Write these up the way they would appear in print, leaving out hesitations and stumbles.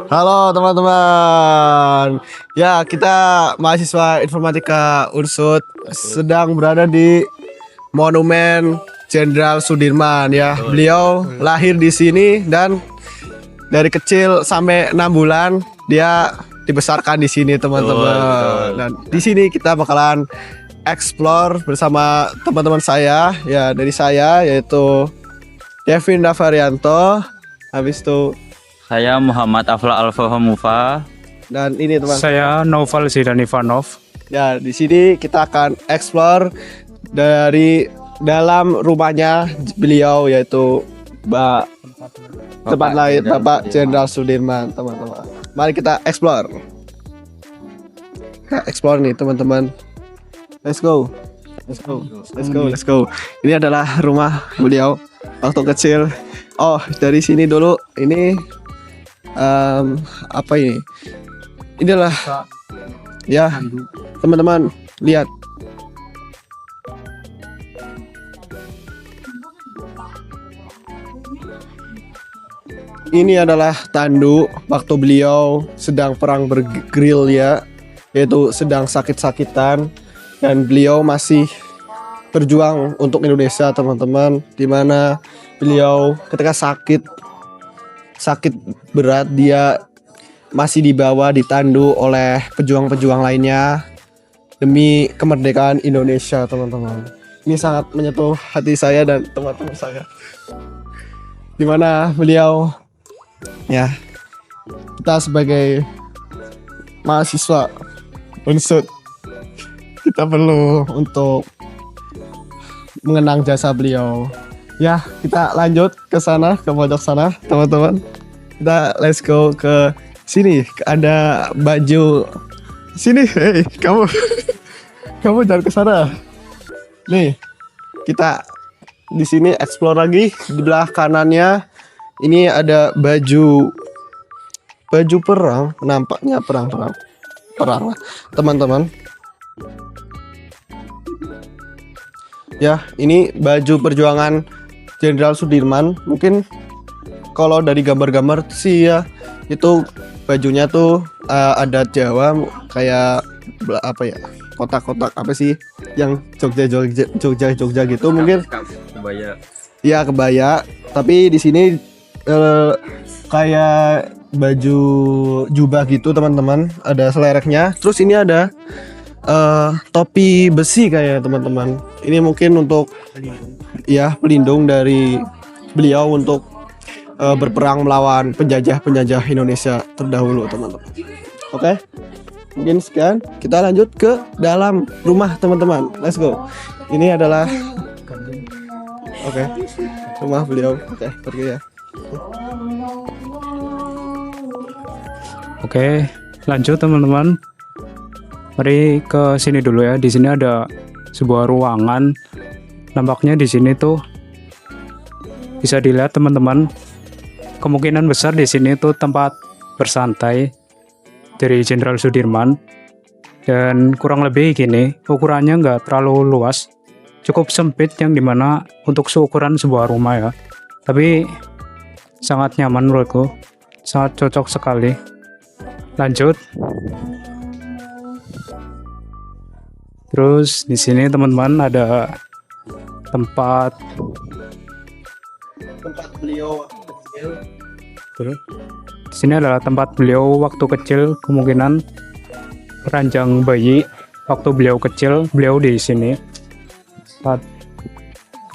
Halo teman-teman. Ya, kita mahasiswa informatika Unsud sedang berada di Monumen Jenderal Sudirman ya. Beliau lahir di sini dan dari kecil sampai 6 bulan dia dibesarkan di sini teman-teman. Dan di sini kita bakalan explore bersama teman-teman saya ya, dari saya yaitu Devin Davarianto, habis itu Saya Muhammad Afla Alfahamufa. dan ini teman. Saya Noval Zidan Ivanov. Ya, di sini kita akan explore dari dalam rumahnya beliau yaitu tempat lahir Bapak Jenderal Sudirman, teman-teman. Mari kita explore. Kita explore nih, teman-teman. Let's go. Let's go. Let's go. Let's go. Ini adalah rumah beliau waktu kecil. Oh, dari sini dulu. Ini apa ini? Inilah ya, teman-teman, lihat. Ini adalah tanduk waktu beliau sedang perang bergerilya, yaitu sedang sakit-sakitan, dan beliau masih berjuang untuk Indonesia, teman-teman, di mana beliau ketika sakit berat dia masih dibawa ditandu oleh pejuang-pejuang lainnya demi kemerdekaan Indonesia, teman-teman. Ini sangat menyentuh hati saya dan teman-teman saya, dimana beliau ya, kita sebagai mahasiswa Unsud kita perlu untuk mengenang jasa beliau. Ya, kita lanjut ke sana, ke pojok sana, teman-teman. Kita let's go ke sini. Ada baju sini. Hei, kamu kamu jangan ke sana. Nih, kita di sini explore lagi. Di belah kanannya ini ada baju perang, nampaknya perang lah, teman-teman. Ya, ini baju perjuangan Jenderal Sudirman. Mungkin kalau dari gambar-gambar sih ya, itu bajunya tuh ada Jawa, kayak apa ya, kotak-kotak apa sih yang Jogja gitu mungkin. Kebaya. Ya, kebaya. Tapi di sini kayak baju jubah gitu, teman-teman. Ada selereknya. Terus ini ada topi besi kayak, teman-teman. Ini mungkin untuk ya pelindung dari beliau untuk berperang melawan penjajah Indonesia terdahulu, teman-teman. Oke, mungkin sekian. Kita lanjut ke dalam rumah, teman-teman. Let's go. Ini adalah rumah beliau. Oke, pergi ya. Oke, lanjut teman-teman. Mari ke sini dulu ya. Di sini ada sebuah ruangan. Nampaknya di sini tuh bisa dilihat teman-teman. Kemungkinan besar di sini tuh tempat bersantai dari Jenderal Sudirman. Dan kurang lebih gini, ukurannya nggak terlalu luas, cukup sempit yang dimana untuk seukuran sebuah rumah ya. Tapi sangat nyaman menurutku, sangat cocok sekali. Lanjut. Terus di sini teman-teman ada tempat beliau kecil. Di sini adalah tempat beliau waktu kecil, kemungkinan ranjang bayi waktu beliau kecil, beliau di sini. Saat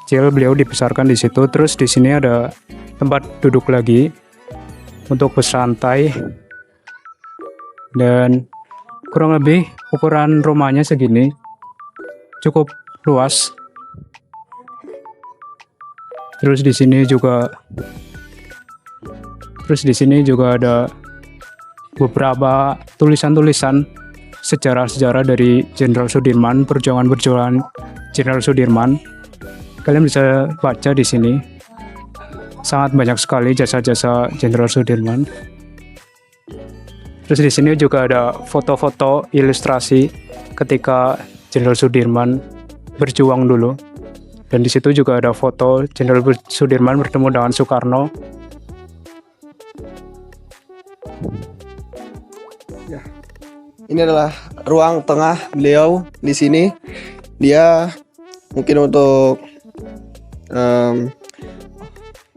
kecil beliau dibesarkan di situ. Terus di sini ada tempat duduk lagi untuk bersantai. Dan kurang lebih ukuran rumahnya segini, cukup luas. Terus di sini juga ada beberapa tulisan-tulisan sejarah-sejarah dari Jenderal Sudirman, perjuangan Jenderal Sudirman. Kalian bisa baca di sini. Sangat banyak sekali jasa-jasa Jenderal Sudirman. Terus di sini juga ada foto-foto ilustrasi ketika Jenderal Sudirman berjuang dulu. Dan di situ juga ada foto Jenderal Sudirman bertemu dengan Soekarno. Ya. Ini adalah ruang tengah beliau di sini. Dia mungkin untuk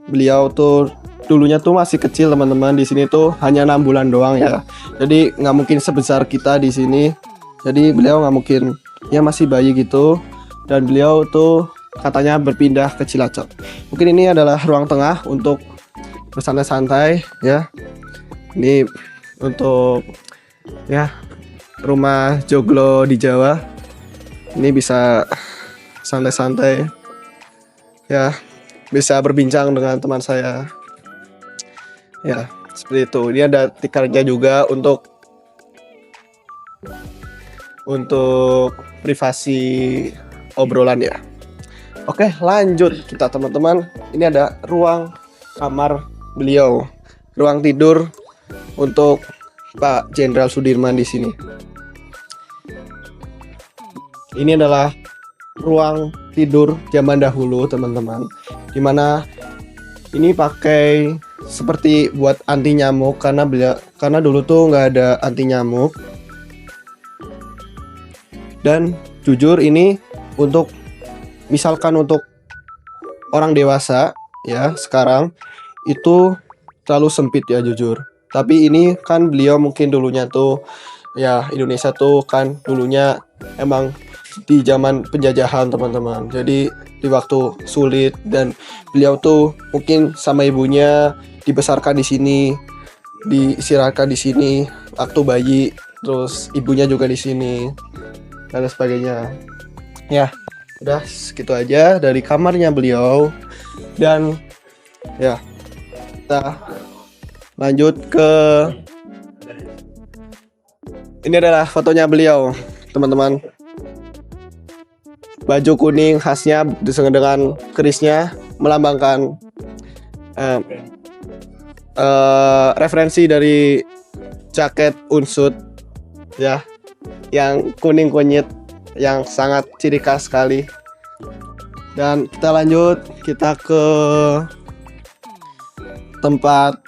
beliau tuh dulunya tuh masih kecil teman-teman. Di sini tuh hanya 6 bulan doang ya. Jadi nggak mungkin sebesar kita di sini. Jadi beliau nggak mungkin, ya masih bayi gitu. Dan beliau tuh katanya berpindah ke Cilacap. Mungkin ini adalah ruang tengah untuk bersantai-santai ya. Ini untuk ya rumah joglo di Jawa. Ini bisa santai-santai ya, bisa berbincang dengan teman saya ya, seperti itu. Ini ada tikarnya juga untuk privasi obrolan ya. Oke, lanjut kita teman-teman. Ini ada ruang kamar beliau, ruang tidur untuk Pak Jenderal Sudirman di sini. Ini adalah ruang tidur zaman dahulu teman-teman, dimana ini pakai seperti buat anti nyamuk karena dulu tuh nggak ada anti nyamuk. Dan jujur ini untuk misalkan untuk orang dewasa ya sekarang itu terlalu sempit ya jujur. Tapi ini kan beliau mungkin dulunya tuh ya, Indonesia tuh kan dulunya emang di zaman penjajahan teman-teman. Jadi di waktu sulit dan beliau tuh mungkin sama ibunya dibesarkan di sini, diistirahatkan di sini waktu bayi, terus ibunya juga di sini dan sebagainya. Ya, udah segitu aja dari kamarnya beliau. Dan ya, kita lanjut ke ini adalah fotonya beliau, teman-teman. Baju kuning khasnya dengan kerisnya melambangkan referensi dari jaket unsut ya, yang kuning kunyit yang sangat ciri khas sekali. Dan kita lanjut, kita ke tempat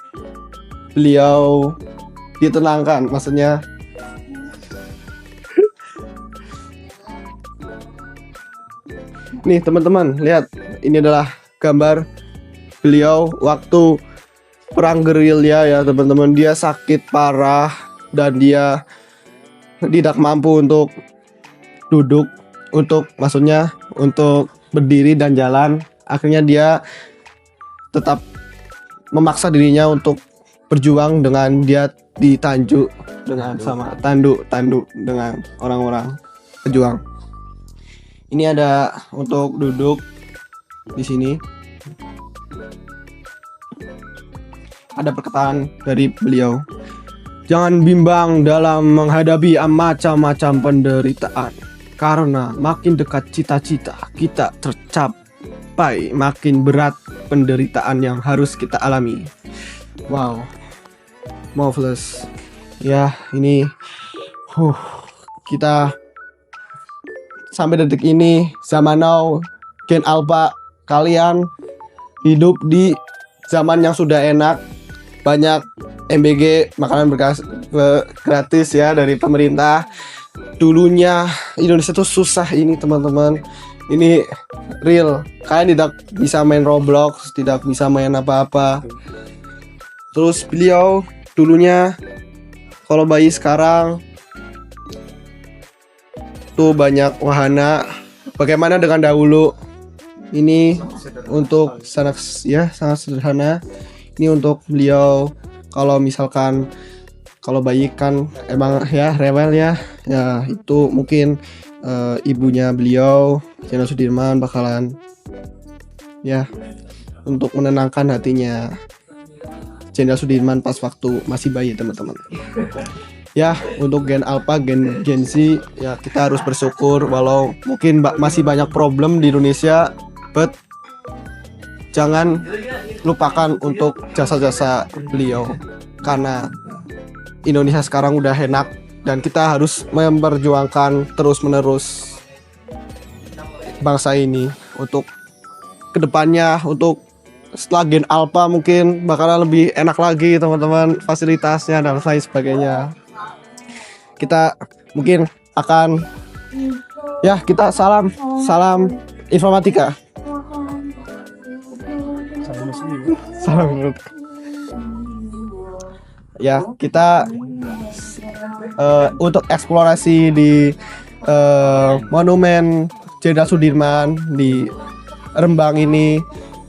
beliau ditenangkan, maksudnya nih teman-teman, lihat, ini adalah gambar beliau waktu perang gerilya ya teman-teman. Dia sakit parah dan dia tidak mampu untuk duduk, maksudnya untuk berdiri dan jalan. Akhirnya dia tetap memaksa dirinya untuk berjuang dengan dia ditanjuk dengan sama tanduk dengan orang-orang pejuang. Ini ada untuk duduk di sini. Ada perkataan dari beliau. Jangan bimbang dalam menghadapi macam-macam penderitaan, karena makin dekat cita-cita kita tercapai, makin berat penderitaan yang harus kita alami. Wow, marvelous. Ya, ini kita sampai detik ini, zaman now, Gen Alpha, kalian hidup di zaman yang sudah enak, banyak MBG, makanan gratis ya dari pemerintah. Dulunya Indonesia tuh susah ini teman-teman. Ini real. Kalian tidak bisa main Roblox, tidak bisa main apa-apa. Terus beliau dulunya, kalau bayi sekarang tuh banyak wahana. Bagaimana dengan dahulu? Ini untuk sangat sederhana. Ini untuk beliau kalau misalkan kalau bayi kan emang ya rewel ya. Ya itu mungkin ibunya beliau Jenderal Sudirman bakalan ya untuk menenangkan hatinya Jenderal Sudirman pas waktu masih bayi teman-teman. Ya, untuk Gen Alpha, Gen Z ya kita harus bersyukur walau mungkin masih banyak problem di Indonesia, but jangan lupakan untuk jasa-jasa beliau karena Indonesia sekarang udah enak dan kita harus memperjuangkan terus-menerus bangsa ini untuk kedepannya, untuk setelah Gen Alpha mungkin bakalan lebih enak lagi teman-teman, fasilitasnya dan lain sebagainya. Kita mungkin akan ya kita salam informatika. Salam. Ya, kita untuk eksplorasi di Monumen Jenderal Sudirman di Rembang ini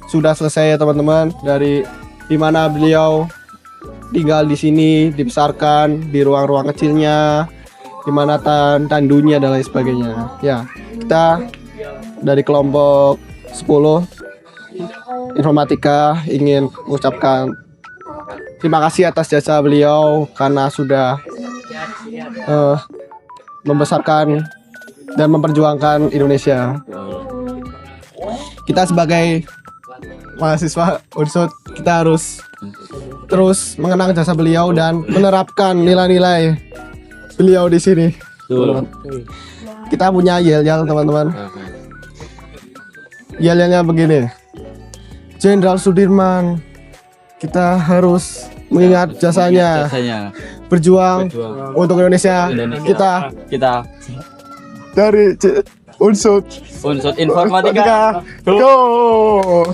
sudah selesai ya teman-teman, dari dimana beliau tinggal di sini, dibesarkan di ruang-ruang kecilnya, dimana tandunya dan lain sebagainya. Ya, kita dari kelompok 10 informatika ingin mengucapkan terima kasih atas jasa beliau karena sudah membesarkan dan memperjuangkan Indonesia. Kita sebagai mahasiswa Unsut, kita harus terus mengenang jasa beliau dan menerapkan nilai-nilai beliau di sini. Kita punya yel-yel teman-teman. Yel-yelnya begini. Jenderal Sudirman, kita harus mengingat jasanya, berjuang untuk Indonesia. Kita dari Unsut Informatika. Go.